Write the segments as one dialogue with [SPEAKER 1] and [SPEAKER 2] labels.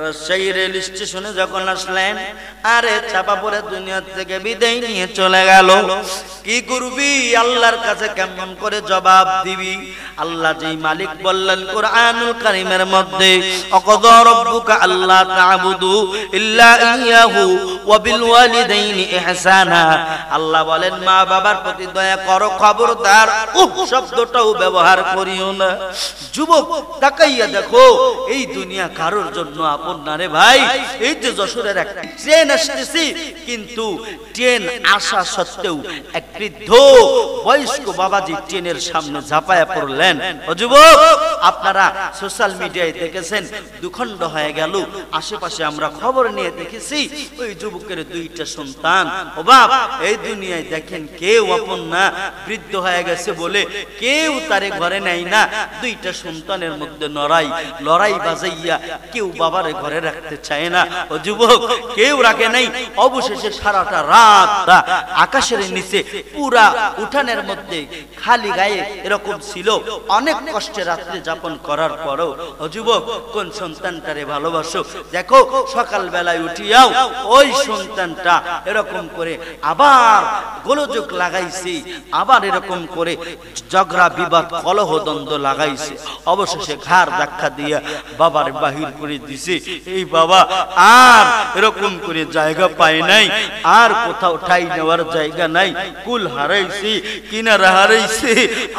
[SPEAKER 1] Rajshahi rail স্টেশনে যখন আসলেন, আরে চাপা পড়ে দুনিয়া থেকে বিদায় নিয়ে চলে গেল। কি করবি, আল্লাহর কাছে কেমন করে জবাব দিবি? আল্লাহ যেই মালিক বললেন কোরআনুল কারীমের মধ্যে, অকযা রাব্বুকা আল্লা তা'বুদু ইল্লা ইয়াহু ওয়া বিল ওয়ালিদাইনি ইহসানা। আল্লাহ বলেন মা বাবার প্রতি দয়া করো, খবরদার শব্দটাও ব্যবহার করিও না। যুবক তাকাইয়া দেখো, এই দুনিয়া কারোর জন্য আপন না রে ভাই। এই যে যশোরের একটা ট্রেন আসতেছে, কিন্তু ট্রেন আসা সত্ত্বেও এক বৃদ্ধ বয়স্ক বাবাজি ট্রেনের সামনে ঝাঁপায়া পড়লেন। ও যুবক, আপনারা সোশ্যাল মিডিয়ায় দেখেছেন, দুখণ্ড হয়ে গেল। আশেপাশে আমরা খবর নিয়ে দেখেছি, ওই যুবকের দুইটা সন্তান। ও বাপ, এই দুনিয়ায় দেখেন কেউ আপন না, বৃদ্ধ হয়ে গেছে বলে কেউ তারে ঘরে নেয় না। দুইটা সন্তানের মধ্যে লড়াই বাজাইয়া কেউ বাবারে ঘরে রাখতে চায় না। ও যুবক, কেউ রাখে নাই। অবশেষে সারাটা রাত আকাশের নিচে পুরা উঠানের মধ্যে খালি গায়ে এরকম ছিল। অনেক কষ্টে রাত্রি যাপন করার পরও ও যুবক, কোন সন্তানটারে ভালোবাসো? দেখো সকাল বেলায় উঠিয়াও ওই সন্তানটা এরকম করে আবার গোলযোগ লাগাইছে, আবার এরকম করে ঝগড়া বিবাদ কলহ দ্বন্দ্ব লাগাইছে। অবশেষে ঘাড় ধাক্কা দিয়া বাবার বাহির করে দিছে। এই বাবা আর এরকম করে জায়গা পায় নাই, আর কোথাও ঠাই নেওয়ার জায়গা নাই। কুল হারাইছে, কিনারা হারাইছে।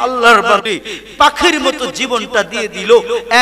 [SPEAKER 1] আল্লাহর বাড়ি পাখির মতো জীবনটা দিয়ে দিল।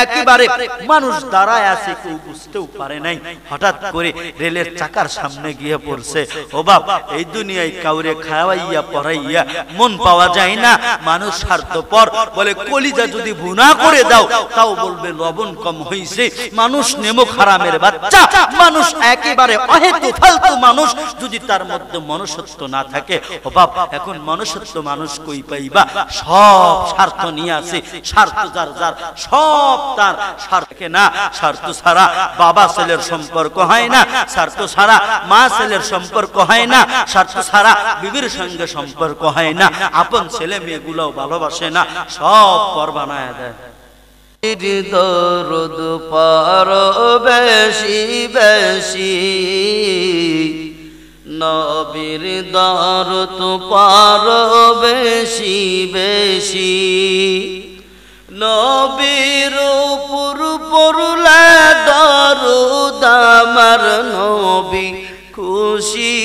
[SPEAKER 1] একেবারে মানুষ দাঁড়ায় আছে, কেউ বুঝতেও পারে নাই। হঠাৎ করে রেলের চাকার সামনে গিয়ে পড়ছে। ও বাপ, এই দুনিয়ায় কাউরে খাওয়াইয়া পড়াইয়া মন পাওয়া যায় না। মানুষ স্বার্থপর, বলে কলিজা যদি ভুনা করে দাও তাও বলবে লবণ কম হইছে। মানুষ নেমক হারামের বাচ্চা, মানুষ একেবারে অহেতু ফালতু মানুষ, যদি তার মধ্যে মনুষ্যত্ব না থাকে। ও বাপ, এখন মনুষ্যত্ব মানুষ কই পাইবা? সব স্বার্থ নিয়ে আসে। স্বার্থ যার যার, সব তার স্বার্থকে না। স্বার্থ ছাড়া বাবা ছেলের সম্পর্ক হয় না, স্বার্থ ছাড়া মা ছেলের সম্পর্ক হয় না, স্বার্থ ছাড়া বিবির সঙ্গে সম্পর্ক হয় না, আপন ছেলে মেয়েগুলোও ভালোবাসে না, সব পর বানায় দেয়।
[SPEAKER 2] দরুদ পড়ো বেশি বেশি, নবীর দরুদ পড়ো বেশি বেশি। নবীর উপর পড়লে দরুদ আমার নবী খুশি।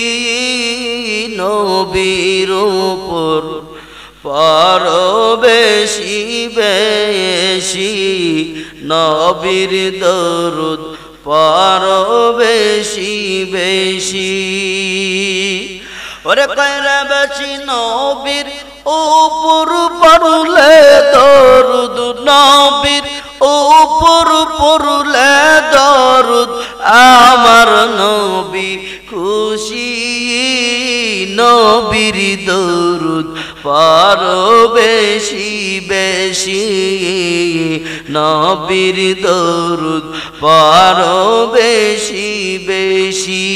[SPEAKER 2] নবীর উপর পড়ো বেশি বেশি, নবীর দরুদ পড়ো বেশি বেশি। ওরে কয়রা বেশি নবীর উপর পড়লে দরুদ, নবীর উপর পড়লে দরুদ আমার নবী খুশি। নবীর দরুদ পড়ো বেশি বেশি, নবীর দরুদ পড়ো বেশি বেশি।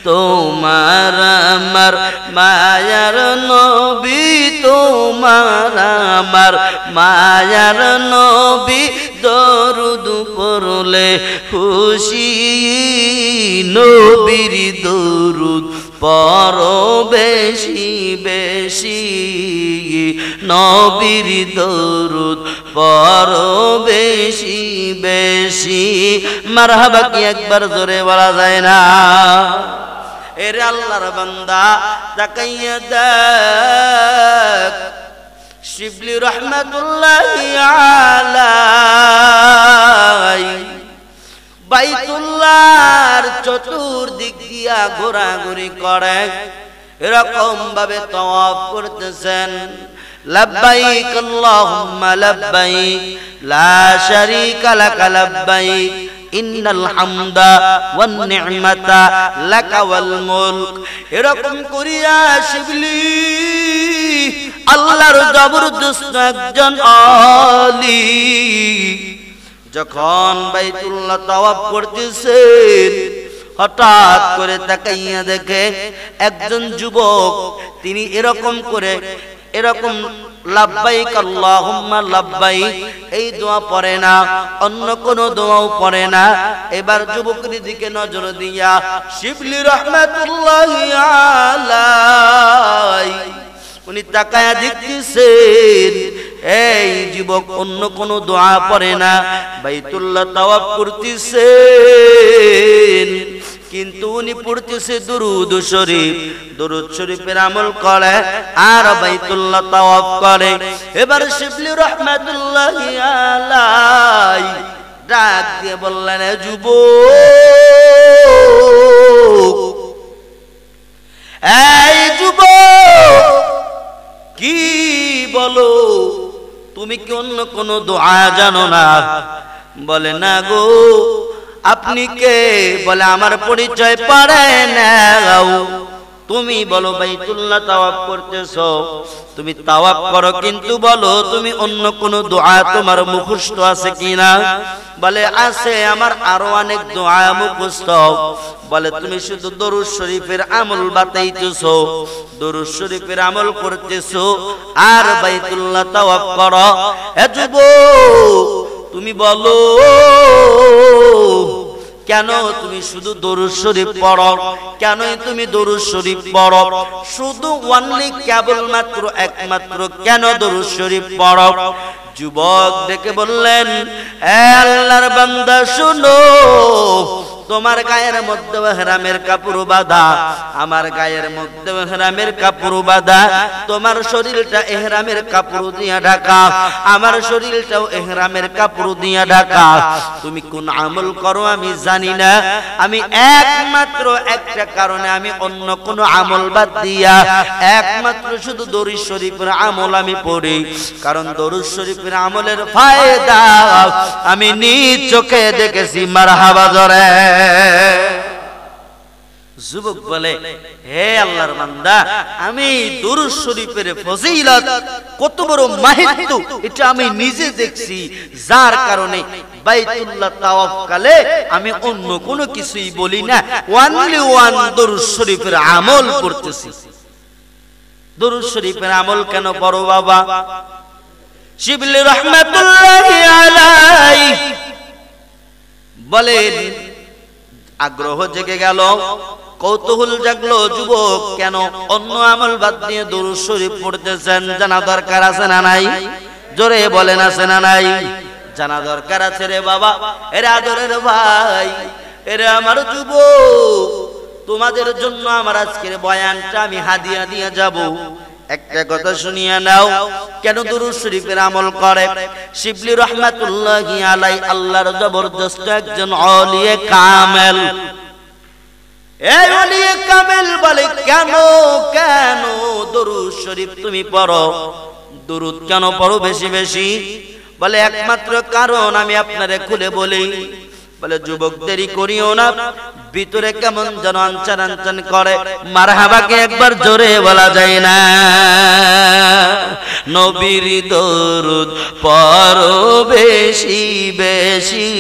[SPEAKER 2] তোমার আমার মায়ার নবী, তোমার আমার মায়ার নবী দরুদ পড়লে খুশি। নবীর দরুদ পড়ো বেশি বেশি, নবীর দরুদ পড়ো বেশি বেশি। মারহাবা কি একবার জোরে বলা যায় না? এর আল্লাহর বান্দা তাকাইয়া দেখ, শিবলি রহমাতুল্লাহি আলাইহি বাইতুল্লাহর চতুর্দিক দিয়া ঘোরাঘুরি করে, এরকম ভাবে তাওয়াফ করতেছেন। লব্বাইক আল্লাহুম্মা লব্বাইক লা শারীকা লাক লব্বাইক ইন্নাল হামদা ওয়ান নি'মাতা লাকা ওয়াল মুলক। এরকম করিয়া শিবলি আল্লাহর জবরদস্ত একজন আলী যখন বাইতুল্লাহ তাওয়াফ করতেছেন, হঠাৎ করে তাকাইয়া দেখে একজন যুবক, তিনি এরকম করে এরকম লাব্বাইক আল্লাহুম্মা লাব্বাইক এই দোয়া পড়ে না, অন্য কোন দোয়াও পড়ে না। এবার যুবকের দিকে নজর দিয়া শিবলি রাহমাতুল্লাহি আলাইহি উনি তাকায়া দেখতেছেন এই যুবক অন্য কোন দোয়া পড়ে না, বাইতুল্লাহ তাওয়াফ করতেছেন, কিন্তু উনি পড়তেছে দুরূদ শরীফ, দুরূদ শরীফের আমল করে আর বাইতুল্লাহ তাওয়াফ করে। এবার শিবলি রাহমাতুল্লাহি আলাইহি ডাক দিয়ে বললেন, যুবক, এই যুবক কি বলো, তুমি কি অন্য কোন দোয়া জানো না? বলে না গো। আপনি কে? বলে আমার পরিচয় পারে না। তুমি বলো বাইতুল্লাহ তাওয়াফ করতেছো, তুমি তাওয়াফ করো, কিন্তু বলো তুমি অন্য কোন দোয়া তোমার মুখস্থ আছে কিনা? বলে আছে, আমার আরো অনেক দোয়া মুখস্থ। বলে তুমি শুধু দরুদ শরীফের আমল বাতাইতেছো, দরুদ শরীফের আমল করতেছো আর বাইতুল্লাহ তাওয়াফ করো। এ যুবক তুমি বলো কেন তুমি শুধু দরুদ শরীফ পড়ো? কেন তুমি দরুদ শরীফ পড়ো? শুধু ওয়ানলি কেবল মাত্র একমাত্র কেন দরুদ শরীফ পড়ো? যুবক ডেকে বললেন, এ আল্লাহর বান্দা শুনো, তোমার গায়ের মধ্যে ইহরামের কাপড় বাঁধা, আমার গায়ের মধ্যে ইহরামের কাপড় বাঁধা, তোমার শরীরটা ইহরামের কাপড় দিয়ে ঢাকা, আমার শরীরটাও ইহরামের কাপড় দিয়ে ঢাকা। তুমি কোন আমল করো আমি জানি না, আমি একমাত্র একটা কারণে আমি অন্য কোন আমল বাদ দিয়া একমাত্র শুধু দরুদ শরীফের আমল আমি পড়ি, কারণ দরুদ শরীফের আমলের ফায়দা আমি নিজ চোখে দেখেছি। মারহাবা জোরে। যুবক বলে, হে আল্লাহর বান্দা, আমি দরুদ শরীফের ফজিলত কত বড় মাহাত্ম্য এটা আমি নিজে দেখছি, যার কারণে বাইতুল্লাহ তাওয়াফ কালে আমি অন্য কোনো কিছুই বলি না, ওয়ানলি ওয়ান দরুদ শরীফের আমল করতেছি। দরুদ শরীফের আমল কেন পড়ো বাবা? শিবলি রাহমাতুল্লাহি আলাইহি বলেন, আগ্রহ জেগে গেল, কৌতূহল জাগলো, যুবক কেন অন্য আমল বাদ দিয়ে দরুদ শরীফ পড়তেছেন? জানা দরকার আছে না নাই? জোরে বলেন আছে না নাই? জানা দরকার আছে রে বাবা। এরা আদরের ভাই, এরা আমার যুবক, তোমাদের জন্য আমার আজকের বয়ানটা আমি হাদিয়া দিয়ে যাব। একটা কথা শুনিয়া নাও, কেন দরুদ শরীফের আমল করে? শিবলি রাহমাতুল্লাহি আলাইহি আল্লাহর জবরদস্ত একজন আউলিয়া কামেল। এই আউলিয়া কামেল বলে, কেন কেন দরুদ শরীফ তুমি পড়ো? দরুদ কেন পড়ো বেশি বেশি? বলে একমাত্র কারণ আমি আপনারে খুলে বলি। বলে যুবক দেরি করিও না, ভিতরে কেমন যেন আনচান আনচান করে। মারহাবাকে একবার জোরে বলা যায় না? নবীর দরুদ পড়ো বেশি বেশি,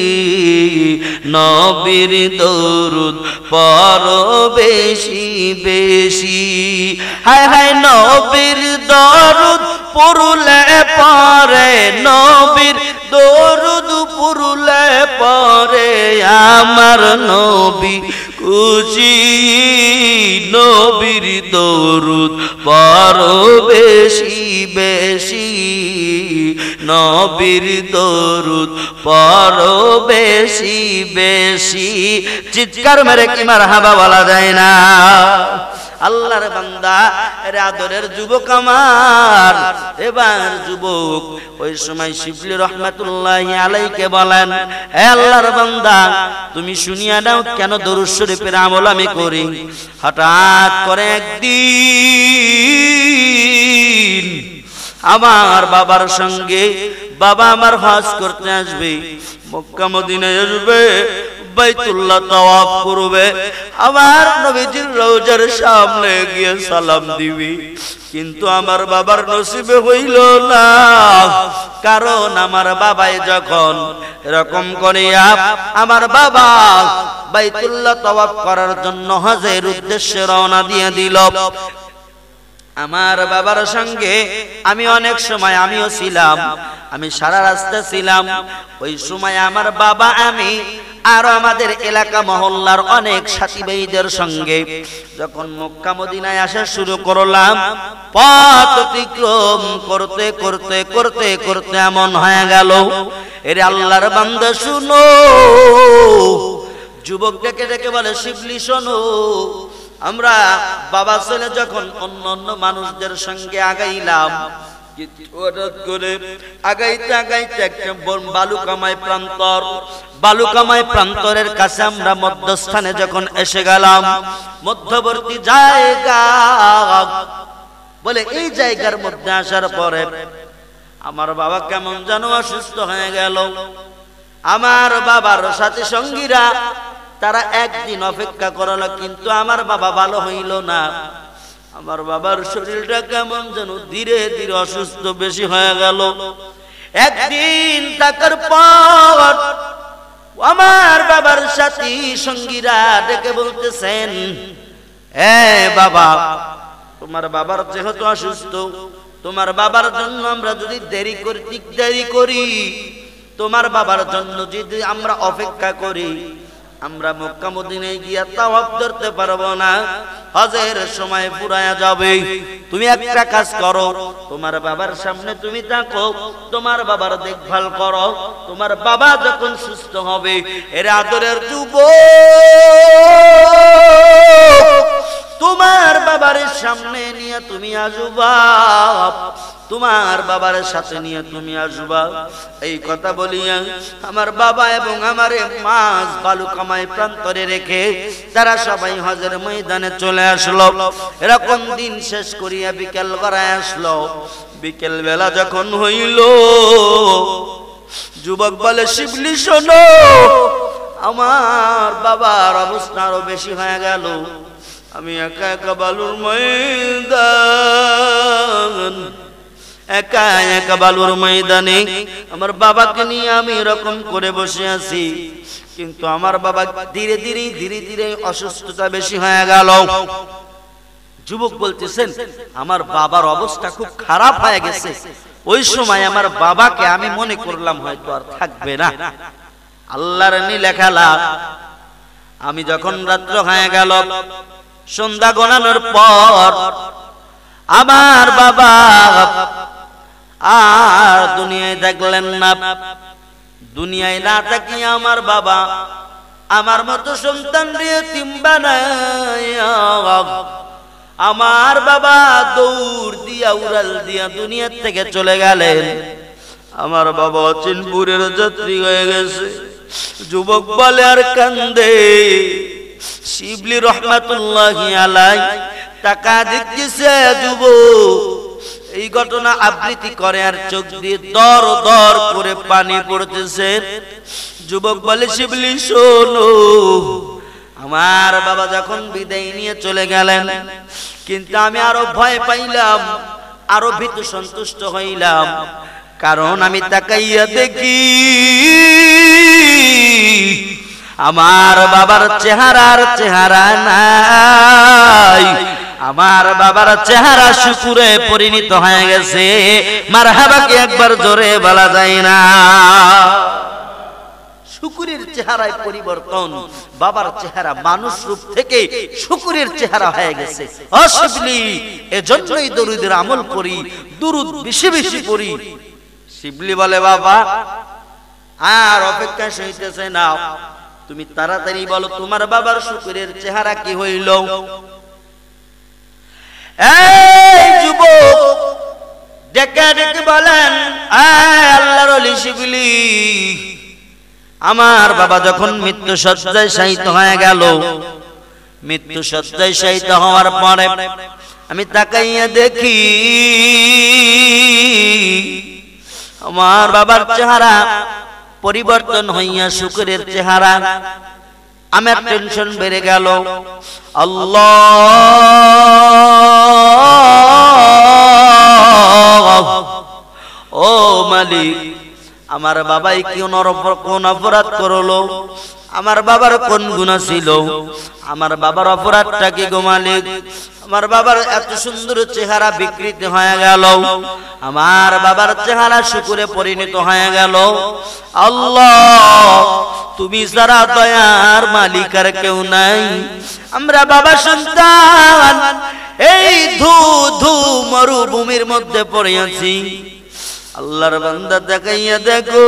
[SPEAKER 2] নবীর দরুদ পড়ো বেশি বেশি। হায় হায় নবীর দরুদ পড়লে পরে, নবীর দরুদ পড়লে পরে আমার নবী খুশি। নবীর দরুদ পড়ো বেশি বেশি, নবীর দরুদ পড়ো বেশি বেশি। চিৎকার মেরে কি মারহাবা বলা যায় না? আল্লাহর বান্দা, এর আদরের যুবক আমার। এবার যুবক ওই সময় শিবলি রাহমাতুল্লাহি আলাইহিকে বলেন, হে আল্লাহর বান্দা, তুমি শুনিয়া নাও কেন দরুদ শরীফের আমল আমি করি। হঠাৎ করে একদিন আমার বাবার সঙ্গে, বাবা আমার হজ করতে আসবে, মক্কা মদিনায় আসবে, বাইতুল্লাহ তাওয়াফ করবে, আমার নবীজির রওজার সামনে গিয়ে সালাম দিবি। কিন্তু আমার বাবার নসিবে হইল না, কারণ আমার বাবাই যখন এরকম করিয়া আমার বাবা বাইতুল্লাহ তাওয়াফ করার জন্য হজের উদ্দেশ্যে রওনা দিয়ে দিল, আমার বাবার সঙ্গে আমি অনেক সময় আমিও ছিলাম, আমি সারা রাস্তা ছিলাম। ওই সময় আমার বাবা, আমি আর আমাদের এলাকা মহল্লার অনেক সাথী ভাইদের সঙ্গে যখন মক্কা মদিনায় আসা শুরু করলাম, পথ অতিক্রম করতে করতে করতে করতে এমন হয়ে গেল, এরে আল্লাহর বান্দা শুনো, যুবক ডেকে ডেকে বলে, শিবলি শোনো, আমরা বাবা ছেলে যখন অন্য অন্য মানুষদের সঙ্গে আগাইলাম, হঠাৎ করে আগাইতে আগাইতে একটা বালুকামায় প্রান্তরের কাছে আমরা মধ্যস্থানে যখন এসে গেলাম, মধ্যবর্তী জায়গা বলে, এই জায়গার মধ্যে আসার পরে আমার বাবা কেমন যেন অসুস্থ হয়ে গেল। আমার বাবার সাথে সঙ্গীরা তারা একদিন অপেক্ষা করলো, কিন্তু আমার বাবা ভালো হইল না। আমার বাবার শরীরটা কেমন যেন ধীরে ধীরে অসুস্থ বেশি হয়ে গেল। একদিন থাকার পর আমার বাবার সাথী সঙ্গীরা ডেকে বলতেছেন, বাবা, তোমার বাবার যেহেতু অসুস্থ, তোমার বাবার জন্য আমরা যদি দেরি করি, তোমার বাবার জন্য যদি আমরা অপেক্ষা করি, আমরা মক্কা মদিনায় গিয়া তাওয়াফ করতে পারবো না, হজের সময় ফুরায়া যাবে। তুমি একটা কাজ করো, তোমার বাবার সামনে তুমি থাকো, তোমার বাবার দেখভাল করো, তোমার বাবা যখন সুস্থ হবে, এর আদরের যুবক, তোমার বাবার সামনে নিয়ে তুমি আসবা, তোমার বাবার সাথে নিয়ে তুমি আসবা। এই কথা বলিয়া আমার বাবা এবং আমারে মাঝ বালুকামায় প্রান্তরে রেখে তারা সবাই হজের ময়দানে চলে আসলো। এরকম দিন শেষ করিয়া বিকেল গড়ায় আসলো। বিকেল বেলা যখন হইল, যুবক বলে, শিবলি শোনো, আমার বাবার অবস্থা আরো বেশি হয়ে গেল। আমি একা একা বালুর ময়দান, একা একা বালুর ময়দানে আমার বাবাকে নিয়ে আমি এরকম করে বসে আছি, কিন্তু আমার বাবা ধীরে ধীরে অসুস্থতা বেশি হয়ে গেল। যুবক বলতেছেন, আমার বাবার অবস্থা খুব খারাপ হয়ে গেছে। ওই সময় আমার বাবাকে আমি মনে করলাম হয়তো আর থাকবে না। আল্লাহর নীলা খেলা, আমি যখন রাত্র হয়ে গেল, সন্ধ্যা গণানোর পর আমার বাবা আর দুনিয়ায় দেখলেন না। দুনিয়ায় না থাকিয়া আমার বাবা আমার মতো সন্তান এতিম বানায়া, আমার বাবা দৌড় দিয়া উড়াল দিয়া দুনিয়া থেকে চলে গেলেন। আমার বাবা চিনপুরের যাত্রী হয়ে গেছে। যুবক বলে আর কান্দে। শিবলি রহমাতুল্লাহি আলাইহি টাকা দিতেছে যুবক, এই ঘটনা আবৃত্তি করে আর চোখ দিয়ে দর দর করে পানি পড়তেছে। যুবক বলে, শিবলি শোনো, আমার বাবা যখন বিদায় নিয়ে চলে গেলেন, কিন্তু আমি আরো ভয় পাইলাম, আরো ভীতু সন্তুষ্ট হইলাম। কারণ আমি তাকাইয়া দেখি আমার বাবার চেহারা নাই, আমার বাবার চেহারা শুকুরে পরিণত হয়ে গেছে। মারহাবাকে একবার জোরে বলা যায় না। শুকুরের চেহারায় পরিবর্তন, বাবার চেহারা মানুষ রূপ থেকে শুকুরের চেহারা হয়ে গেছে। শিবলি, এজন্যই দরুদের আমল করি, দুরুদ বেশি বেশি পড়ি। শিবলি বলে, বাবা আর অপেক্ষা সইতেছে না, তুমি তাড়াতাড়ি বলো তোমার বাবার শুকুরের চেহারা কি হইল। এই যুবক ডেকে ডেকে বলেন, আল্লাহর ওলি শিবলি, আমার বাবা যখন মৃত্যু শয্যায় শায়িত হয়ে গেল, মৃত্যু শয্যায় শায়িত হওয়ার পরে আমি তাকাইয়া দেখি আমার বাবার চেহারা পরিবর্তন হইয়া শুকুরের চেহারা। আমার টেনশন বেড়ে গেল। আল্লাহ, ও মালিক, আমার বাবাই কোন অপরাধ করলো? আমার বাবার কোন গুনাহ ছিল, আমার বাবার অপরাধটা কি গো মালিক? আমার বাবার এত সুন্দর চেহারা বিকৃত হয়ে গেল, আমার বাবার চেহারা শুকুরে পরিণত হয়ে গেল। আল্লাহ, তুমি যারা দয়ার মালিক আর কেউ নাই। আমরা বাবা সন্তান এই ধু ধু মরুভূমির মধ্যে পড়ে আছি। আল্লাহর বান্দা দেখাইয়া দেখো,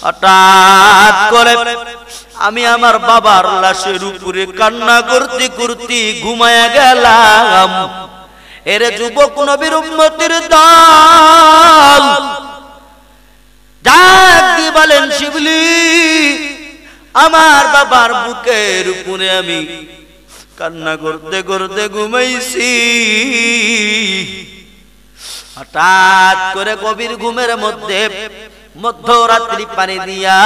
[SPEAKER 2] হঠাৎ করে আমি আমার বাবার লাশের উপরে কান্না করতে করতে ঘুমায়া গেলাম। এরে যুবক নবীর উম্মতের দল, ডাক দিয়ে বলেন শিবলি, আমার বাবার বুকের উপরে আমি কান্না করতে করতে ঘুমাইছি। হঠাৎ করে গভীর ঘুমের মধ্যে মধ্যরাত্রি পানি দিয়া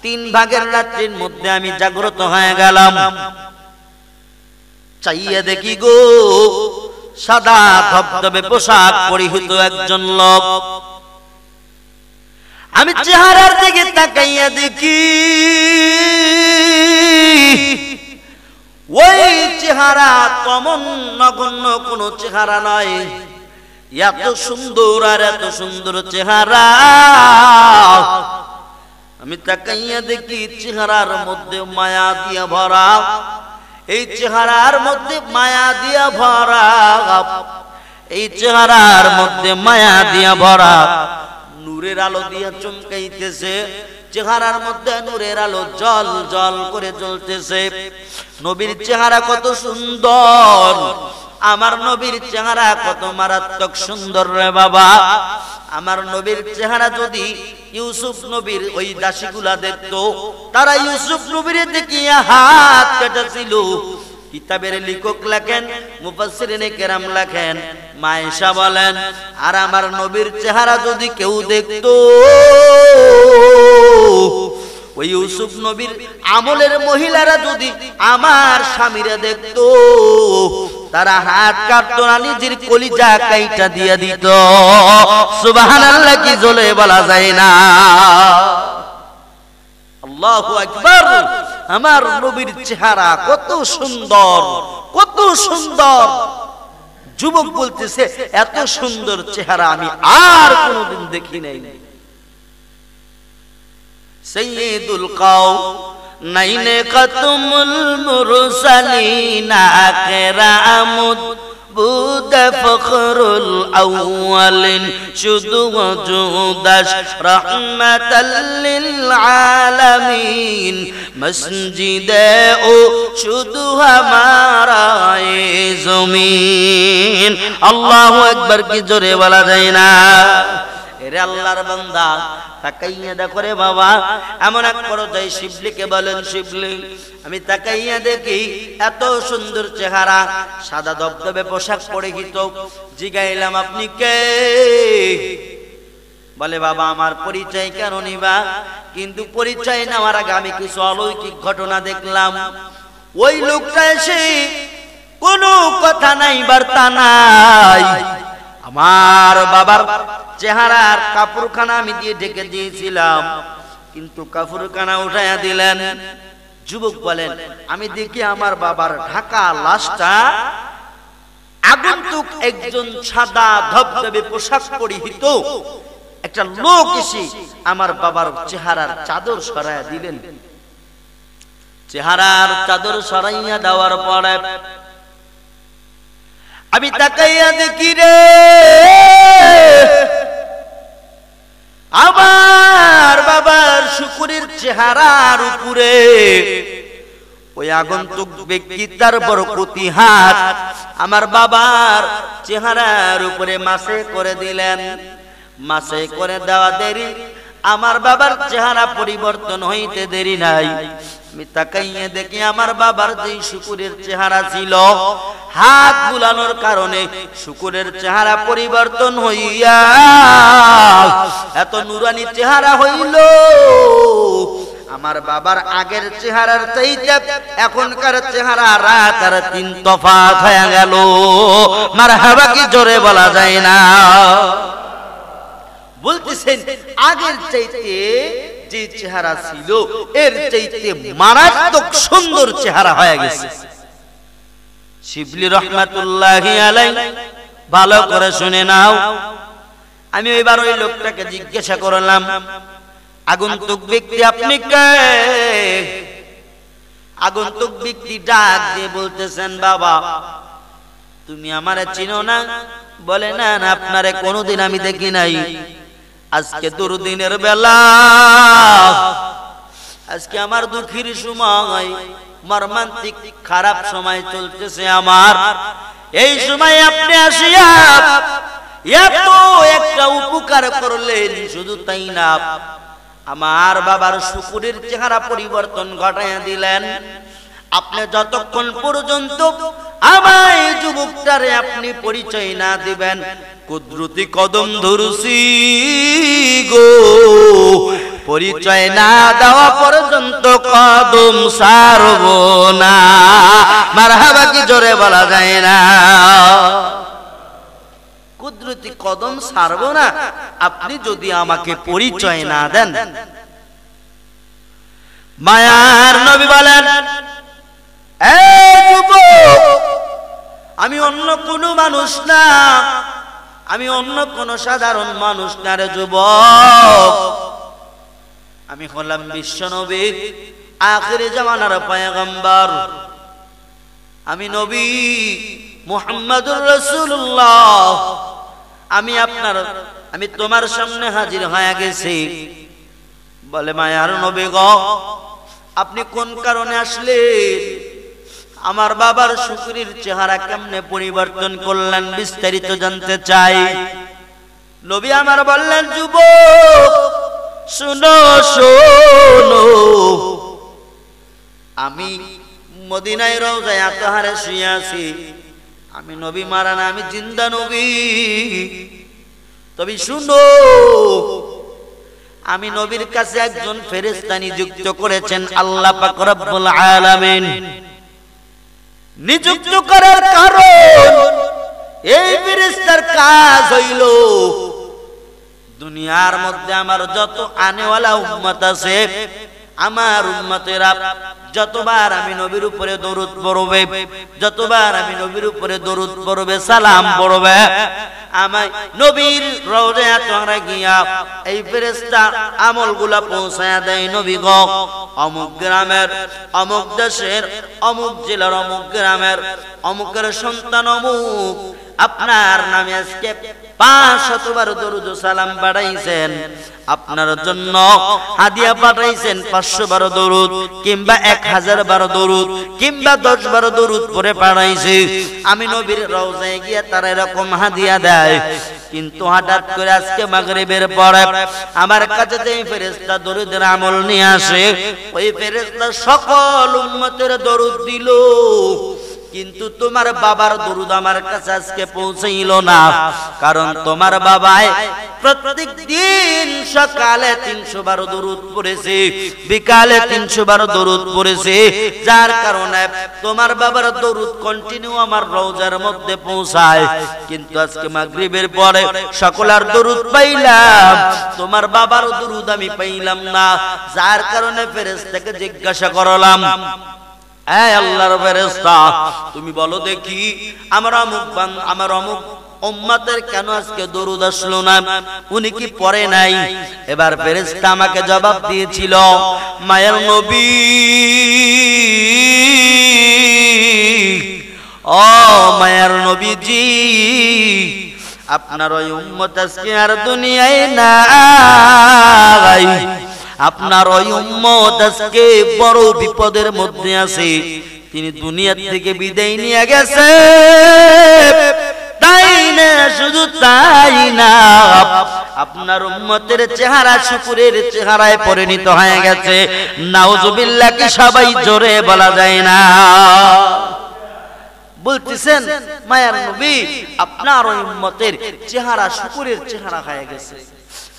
[SPEAKER 2] 3 ভাগের রাত্রির মধ্যে আমি জাগ্রত হয়ে গেলাম। চাইয়া দেখি গো, সাদা ধবধবে পোশাক পরিহিত একজন লোক। আমি চেহারার দিকে তাকাইয়া দেখি, ওই চেহারা তেমন নগণ্য কোন চেহারা নয়। এত সুন্দর আর এত সুন্দর চেহারা। আমি তাকাইয়া দেখি চেহারার মধ্যে মায়া দিয়া ভরা, এই চেহারার মধ্যে মায়া দিয়া ভরা, এই চেহারার মধ্যে মায়া দিয়া ভরা। নূরের আলো দিয়া চমকাইতেছে, চেহারার মধ্যে নূরের আলো জল জল করে জ্বলতেছে। নবীর চেহারা কত সুন্দর, আমার নবীর চেহারা কত মারাত্মক সুন্দর রে বাবা। আমার নবীর চেহারা যদি ইউসুফ নবীর ওই দাসীগুলা দেখতো, তারা ইউসুফ নবীর দেখিয়া হাত কেটেছিল। কিতাবের লেখক লেখেন, মুফাসসিরিনে কেরাম লেখেন, মায়েশা বলেন, আর আমার নবীর চেহারা যদি কেউ দেখতো, ওই ইউসুফ নবীর আমলের মহিলারা যদি আমার স্বামীরা দেখতো, তারা হাত কাটতো না, নিজের কলিজা কাইটা দিয়া দিত। সুবহানাল্লাহ, কি জোরে বলা যায় না? আল্লাহু আকবার। আমার নবীর চেহারা কত সুন্দর, কত সুন্দর। যুবক বলতেছে, এত সুন্দর চেহারা আমি আর কোনোদিন দেখি নাই। সৈয়দুল কাওনাইনে খাতুমুল মুরসালিন আকরামুদ বুদ ফখরুল আউয়ালিন শুধু ওজুদাশ রাহমাতাল লিল আলামিন মসজিদে ও শুধু হামারা এ জমিন। আল্লাহু আকবার, কি জোরে বলা যায় না? এরে আল্লাহর বান্দা, তাকাইয়া দেখো রে বাবা। এমন এক পর্যায়ে শিবলিকে বলেন, শিবলি, আমি তাকাইয়া দেখি এত সুন্দর চেহারা, সাদা ধবধবে পোশাক পরিহিত। জিগাইলাম, আপনি কে? বলে, বাবা আমার পরিচয় কেন নিবা? কিন্তু পরিচয় নেওয়ার আগে আমি কিছু অলৌকিক ঘটনা দেখলাম। ওই লোকটা এসে কোনো কথা নাই, বার্তা নাই। আমার বাবার চেহারার কাপড়খানা আমি দিয়ে ঢেকে দিয়েছিলাম, কিন্তু কাপড়খানা উঠাইয়া দিলেন। যুবক বলেন, আমি দেখি আমার বাবার ঢাকা লাশটা আগন্তুক একজন সাদা ধবধবে পোশাক পরিহিত একটা লোক এসে আমার বাবার চেহারার চাদর সরাইয়া দিলেন। চেহারার চাদর সরাইয়া দেওয়ার পরে আমি তাকাইয়া দেখি রে, আমার বাবার শুকুরের চেহারার উপরে ওই আগন্তুক ব্যক্তি তার বরকতি হাত আমার বাবার চেহারার উপরে মাসে করে দিলেন। মাসে করে দেওয়া দেরি, আমার বাবার চেহারা পরিবর্তন হইতে দেরি নাই। আমি তাকাইয়ে দেখি আমার বাবার যে শুকুরের চেহারা ছিল, হাত বুলানোর কারণে শুকুরের চেহারা পরিবর্তন হইয়া এত নুরানি চেহারা হইল। আমার বাবার আগের চেহারার চাইতে এখনকার চেহারা রাত আর 3 তফাৎ হয়ে গেল। মারহাবা, কি জোরে বলা যায় না? বলতেছেন আগের চাইতে
[SPEAKER 1] যে চেহারা ছিল এর চাইতে মারাত্মক সুন্দর চেহারা হয়ে গেছে। শিবলি রহমাতুল্লাহি আলাইহি ভালো করে শুনে নাও। আমি এবার ওই লোকটাকে জিজ্ঞাসা করলাম, আগন্তুক ব্যক্তি আপনি কে? আগন্তুক ব্যক্তি ডাক দিয়ে বলতেছেন, বাবা তুমি আমারে চিনো না? বলে, না না, আপনারে কোনোদিন আমি দেখি নাই। আজকে দুর্দিনের বেলা, আজকে আমার দুঃখের সময়, মর্মান্তিক খারাপ সময় চলতেছে আমার। এই সময় আপনি আসিয়া এত একটা উপকার করলেন, শুধু তাই না আমার বাবার শুকুরের চেহারা পরিবর্তন ঘটাইয়া দিলেন। আপনি যতক্ষণ পর্যন্ত আমায় যুবকটারে আপনি পরিচয় না দিবেন, কুদরতি কদম ধরছি গো, পরিচয় না দেওয়া পর্যন্ত কদম ছাড়ব না। মারহাবা কি জোরে বলা যায় না? কুদরতি কদম ছাড়ব না আপনি যদি আমাকে পরিচয় না দেন। মায়ার নবী বলেন, আমি অন্য কোন মানুষ না, আমি অন্য কোন সাধারণ মানুষ না রে যুবক, আমি হলাম বিশ্ব নবী, আখির জামানার পয়গম্বর। আমি নবী মুহাম্মদুর রাসূলুল্লাহ। আমি তোমার সামনে হাজির হয়ে গেছি। বলে, মায়ার নবী গো, আপনি কোন কারণে আসলেন? আমার বাবার শুকুরের চেহারা কেমনে পরিবর্তন করলেন বিস্তারিত জানতে চাই। নবী আমার বললেন, যুবক শুনো শোনো, আমি মদিনায় রওজায়ে আতহারে শুয়ে আছি। আমি নবী মারা না, আমি জিন্দা নবী। তবে শুনো, আমি নবীর কাছে একজন ফেরেশতা নিযুক্ত করেছেন আল্লাহ পাক রব্বুল আলামিন। নিযুক্ত করার কারণ, এই ফেরেশতার কাজ হইল দুনিয়ার মধ্যে আমার যত আনেওয়ালা উম্মত আছে, আমার উম্মতেরা যতবার আমি নবীর উপরে দরুদ পড়বে, যতবার আমি নবীর উপরে দরুদ পড়বে, সালাম পড়বে, আমি নবীর রওজায়ে আতহারে গিয়া এই ফেরেশতা আমলগুলা পৌঁছায়া দেয়। নবী গো, অমুক গ্রামের, অমুক দেশের, অমুক জেলার, অমুক গ্রামের, অমুকের সন্তান অমুক আপনার নামে আজকে 500 বার দরুদ ও সালাম পাঠাইছেন, আপনার জন্য হাদিয়া পাঠাইছেন 500 বার দরুদ, কিংবা 1000 বার দরুদ, কিংবা 10 বার দরুদ পরে পাঠাইছে। আমি নবীর রওজায় গিয়ে তারা এরকম হাদিয়া দেয়। কিন্তু হঠাৎ করে আজকে মাগরিবের পরে আমার কাছে যে ফেরেশতা দরুদের আমল নিয়ে আসে, ওই ফেরেশতা সকল উম্মতের দরুদ দিল, কিন্তু তোমার বাবার দরুদ আমার কাছে আজকে পৌঁছাইল না। কারণ তোমার বাবায় প্রত্যেক দিন সকালে 300 বার দরুদ পড়েছে, বিকালে 300 বার দরুদ পড়েছে, যার কারণে তোমার বাবার দরুদ কন্টিনিউ আমার রওজার মধ্যে পৌঁছায়। কিন্তু আজকে মাগরিবের পরে সকলের দরুদ পাইলাম, তোমার বাবার দরুদ আমি পাইলাম না। যার কারণে ফেরেশতাকে জিজ্ঞাসা করলাম, এই আল্লাহর ফেরেশতা, তুমি বলো দেখি আমার অমুক উম্মতের কেন আজকে দরুদ আসলো না? উনি কি পড়ে নাই? এবার ফেরেশতা আমাকে জবাব দিয়েছিল, মায়ের নবী, ও মায়ের নবীজি, আপনার ওই উম্মত আজকে আর দুনিয়ায় নাই। আপনার ওই উম্মত আজকে বড় বিপদের মধ্যে আছে, তিনি দুনিয়া থেকে বিদায় নিয়ে গেছে। তাই না, শুধু তাই না, আপনার উম্মতের চেহারা শুকুরের চেহারায় পরিণত হয়ে গেছে। নাউজুবিল্লাহ, কি সবাই জোরে বলা যায় না? বলতেছেন মায়ার নবী, আপনার ওই উম্মতের চেহারা শুকুরের চেহারা হয়ে গেছে।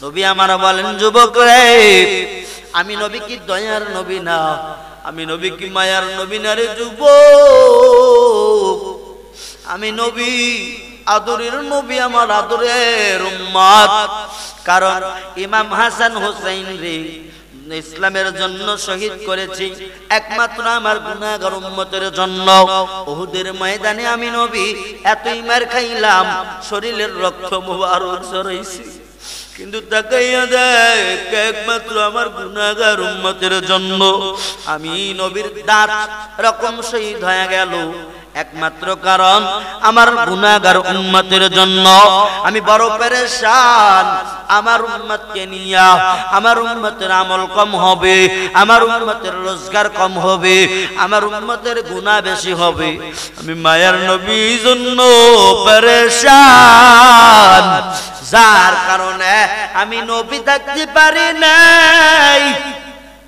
[SPEAKER 1] নবী আমার বলেন, যুবক রে, আমি নবী কি দয়ার নবী না? আমি নবী কি মায়ার নবী না রে যুবক? আমি নবী, আদরের নবী, আমার আদরের উম্মত। কারণ ইমাম হাসান হোসেন রে
[SPEAKER 2] ইসলামের জন্য শহীদ করেছি, একমাত্র আমার গুনাহগার উম্মতের জন্য। উহুদের ময়দানে আমি নবী এতই মার খাইলাম, শরীরের রক্ত মুবারক ঝরাইছি, কিন্তু তাকাইয়া দেখ একমাত্র আমার গুনাহগার উম্মতের জন্য আমি নবীর দাঁত রকম শহীদ হয়ে গেল। একমাত্র কারণ আমার গুনাহগার উম্মতের জন্য আমি বড় পেরেশান। আমার উম্মতকে নিয়া আমার উম্মতের আমল কম হবে, আমার উম্মতের রোজগার কম হবে, আমার উম্মতের গুনাহ বেশি হবে। আমি মায়ার নবীর জন্য পেরেশান, যার কারণে আমি নবী থাকতে পারি নাই।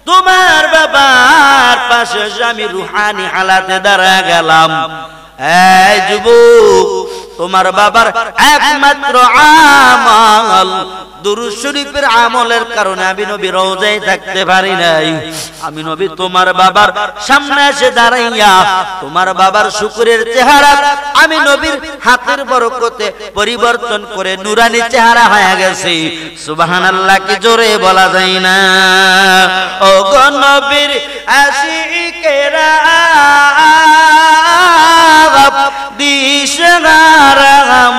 [SPEAKER 2] তোমার বাবার পাশে আমি রুহানি হালাতে দাঁড়া গেলাম। এই যুবক, তোমার বাবার একমাত্র আমল দুরূদ শরীফের আমলের কারণে আমি নবী রওজায় থাকতে পারি নাই। আমি নবী তোমার বাবার সামনে এসে দাঁড়াইয়া তোমার বাবার শুকরের চেহারা আমি নবীর হাতের বরকতে পরিবর্তন করে নুরানি চেহারা হয়ে গেছে। সুবহানাল্লাহ কি জোরে বলা যায় না? ও গো নবীর আশিকেরা দিশারা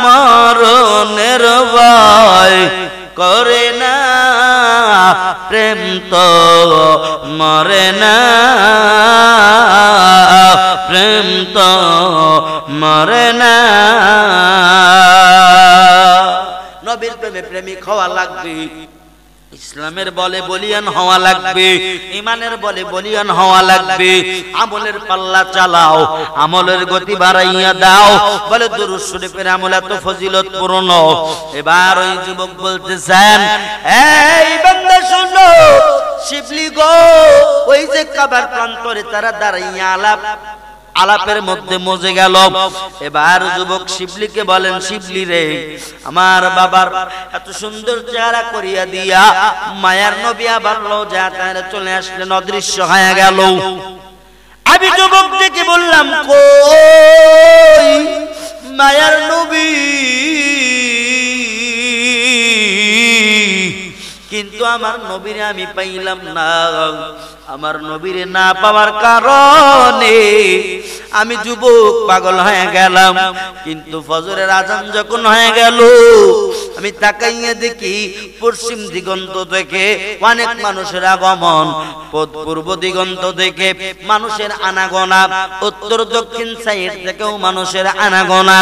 [SPEAKER 2] মরণের ভয় করে না, প্রেম তো মরে না, প্রেম তো মরে না। নবীর প্রেমে প্রেমিক হওয়া লাগবে, ইসলামের বলে বলিয়ান হওয়া লাগবে, ইমানের বলে বলিয়ান হওয়া লাগবে। আমলের পাল্লা চালাও, আমলের গতি বাড়াইয়া দাও। বলে দুরূদ শরীফের আমল এত ফজিলতপূর্ণ। এবার ওই যুবক বলতেছেন, এই বান্দা শুনো, শিবলি গো, ওই যে কাবার প্রান্তরে তারা দাঁড়াইয়া আলাপের মধ্যে মজে গেল। এবার যুবক শিবলিকে বলেন, শিবলি রে, আমার বাবার এত সুন্দর চেহারা করিয়া দিয়া মায়ার নবী আবার রওজায় চলে আসলেন, অদৃশ্য হয়ে গেল। আমি যুবক থেকে বললাম, কই মায়ার নবী? কিন্তু আমার নবীরে আমি পাইলাম না। আমার নবীরে না পাওয়ার কারণে আমি যুবক পাগল হয়ে গেলাম। কিন্তু ফজরের আজান যখন হয়ে গেল, আমি তাকাইয়া দেখি পশ্চিম দিগন্ত থেকে অনেক মানুষের আগমন, পূর্ব দিগন্ত থেকে মানুষের আনাগোনা, উত্তর দক্ষিণ সাইড থেকেও মানুষের আনাগোনা।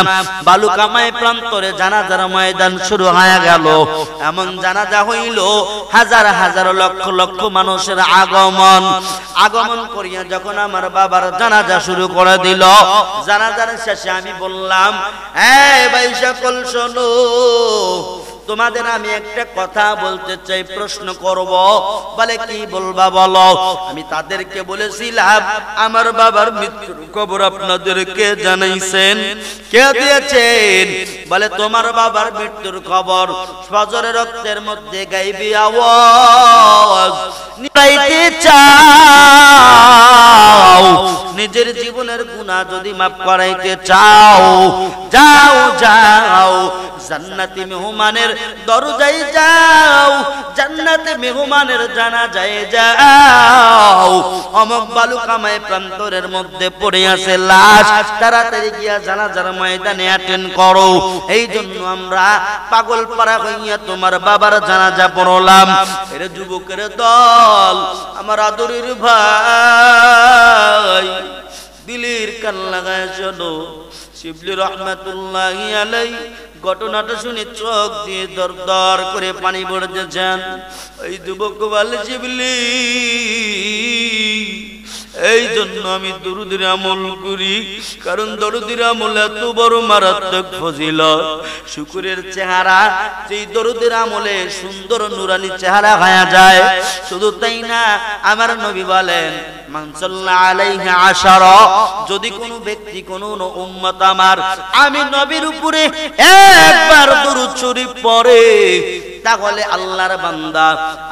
[SPEAKER 2] বালুকামায় প্রান্তরে জানাজার ময়দান শুরু হয়ে গেল। এমন জানাজা হইল, হাজার হাজার লক্ষ লক্ষ মানুষের আগমন করিয়া যখন আমার বাবার জানাজা শুরু করে দিল, জানাজার শেষে আমি বললাম, এই ভাই সকল শোনো, তোমাদের আমি একটা কথা বলতে চাই, প্রশ্ন করব। বলে কি বলবা বলো? আমি তাদেরকে বলেছিলাম, আমার বাবার মৃত্যুর খবর আপনাদেরকে জানাইছেন, কে দিয়েছেন? বলে তোমার বাবার মৃত্যুর খবর ফজরের রক্তের মধ্যে গাইবি আওয়াজ নিতে চাও, নিজের জীবনের গুনাহ যদি মাফ করাইতে চাও, যাও যাও জান্নাতি মেহমানের দরজায় যাও, জান্নাতে মেহমানের জানাজায় যাও। অমক বালুকামায় প্রান্তরের মধ্যে পড়ে আছে লাশ, তাড়াতাড়ি গিয়া জানাজার ময়দানে অ্যাটেন্ড করো। এই জন্য আমরা পাগল পাড়া হইয়া তোমার বাবার জানাজা পড়লাম। এর যুবকের দল, আমার আদরের ভাই, দিলের কান লাগায় শোনো। শিবলি রহমাতুল্লাহি আলাইহি ঘটনাটা শুনে চোখ দিয়ে দর দর করে পানি পড়তেছেন। ওই যুবক বলে, শিবলি, এই জন্য আমি দরুদের আমল করি, কারণ দরুদের আমল এত বড় মারাত্মক ফজিলত। শুকরের চেহারা যেই দরুদের আমলে সুন্দর নুরানি চেহারা হয়ে যায়। শুধু তাই না, আমার নবী বলেন, মান সাল্লাল্লাহু আলাইহি আশারা, যদি কোনো ব্যক্তি কোন উম্মত আমার আমি নবীর উপরে একবার দরুদ শরীফ পড়ে, তাহলে আল্লাহর বান্দা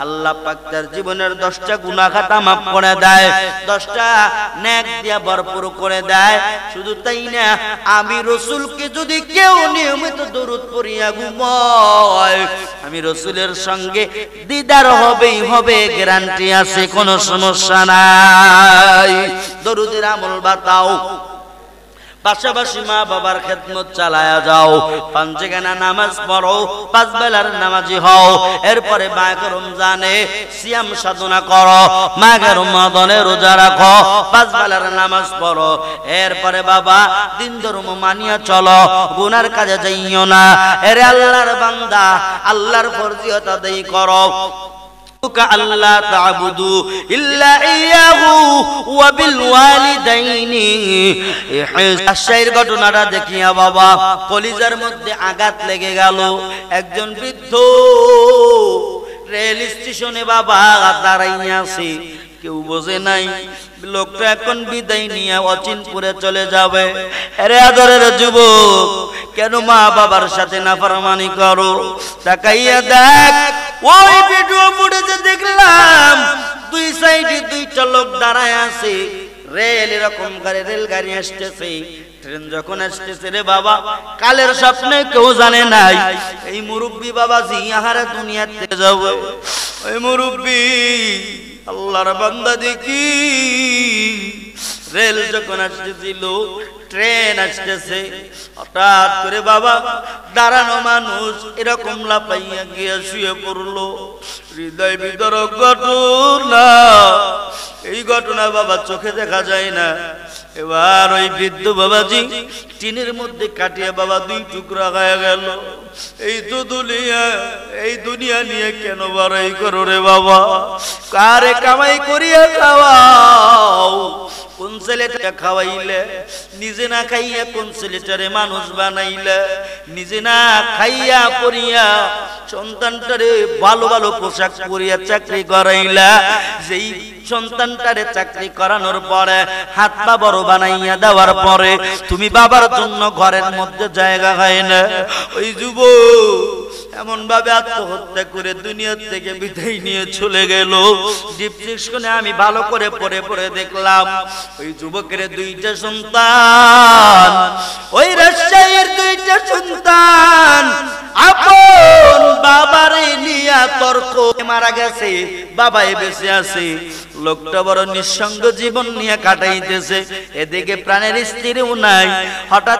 [SPEAKER 2] আল্লাহ পাক তার জীবনের 10টা গুনাহ খাতা maaf করে দেয়, 10টা নেক দিয়া ভরপুর করে দেয়। শুধু তাই না, আমি রাসূলকে যদি কেউ নিয়মিত দরুদ পড়িয়া ঘুমায়, আমি রাসূলের সঙ্গে দিদার হবেই হবে, গ্যারান্টি আছে, কোনো সমস্যা নাই। দরুদের আমল বাতাও, পাশাপাশি মা বাবার খেদমত চালায়া যাও, পাঁচগানা নামাজ পড়ো, 5 বেলার নামাজি হও। এরপরে মাঘ রমজানে সিয়াম সাধনা করো, মাঘ রমাদানে রোজা রাখো, 5 বেলার নামাজ পড়ো। এরপরে বাবা দিন ধর্ম মানিয়া চলো, গুনার কাজে যাইও না। এরে আল্লাহর বান্দা, আল্লাহর ফরজিয়ত আদায় করো। আল্লাহ তা'বুদু ইল্লা ইয়াহু ওয়া বিল ওয়ালিদাইনি ইহসানের ঘটনাটা দেখিয়া বাবা কলিজার মধ্যে আঘাত লেগে গেল। একজন বৃদ্ধ রেল স্টেশনে বাবা দাঁড়াইয়া আছে, কেউ বোঝে নাই লোকটা এখন বিদায় নিয়ে অচিনপুরে চলে যাবে। আরে আদরের যুবক, কেন মা বাবার সাথে নাফরমানি করো? তাকাইয়া দেখ, ওই ভিডিও ফুটেজে দেখলাম 2 সাইডে 2টা লোক দাঁড়ায় আছে। রেল এরকম করে রেলগাড়ি আসতেছে, ট্রেন যখন আসতেছে রে বাবা, কালের স্বপ্নে কেউ জানে নাই এই মুরব্বী বাবাজি আহারে দুনিয়া থেকে যাবে। ওই মুরব্বী আল্লাহর বান্দা দেখি রেল যখন আসতেছিল, ট্রেন আসতেছে, হঠাৎ করে বাবা দাঁড়ানো মানুষ এরকম লাফাইয়া গিয়ে শুয়ে পড়লো। হৃদয় বিদারক ঘটনা, এই ঘটনা বাবা চোখে দেখা যায় না। এবার ওই বৃদ্ধ বাবাজি টিনের মধ্যে কাটিয়ে বাবা 2 টুকরা হয়ে গেল। এই দুনিয়া নিয়ে কেন বড়াই করো রে বাবা? কারে কামাই করিয়া খাওয়াও? কোন ছেলেটা খাওয়াইলে? নিজে না খাইয়া কোন ছেলেটারে মানুষ বানাইলে? নিজে না খাইয়া পরিয়া সন্তানটারে ভালো ভালো পোশাক পরিয়া চাকরি করাইলা। যেই সন্তানটারে চাকরি করানোর পরে হাত পা বড় বানাইয়া দেওয়ার পরে তুমি বাবার জন্য ঘরের মধ্যে জায়গা হয় না। ওই যুবক এমন ভাবে আত্মহত্যা করে দুনিয়া থেকে বিদায় নিয়ে চলে গেল। ডিপজিশনে আমি ভালো করে পড়ে দেখলাম ওই যুবকের 2টা সন্তান, ওই রাজশাহীর 2টা সন্তান আপন বাবারে নিয়া তর্ক মারা গেছে, বাবাই বেঁচে আছে। লোকটা বড় নিঃসঙ্গ জীবন নিয়ে কাটাইতেছে, এদিকে প্রাণের স্ত্রীও নাই। হঠাৎ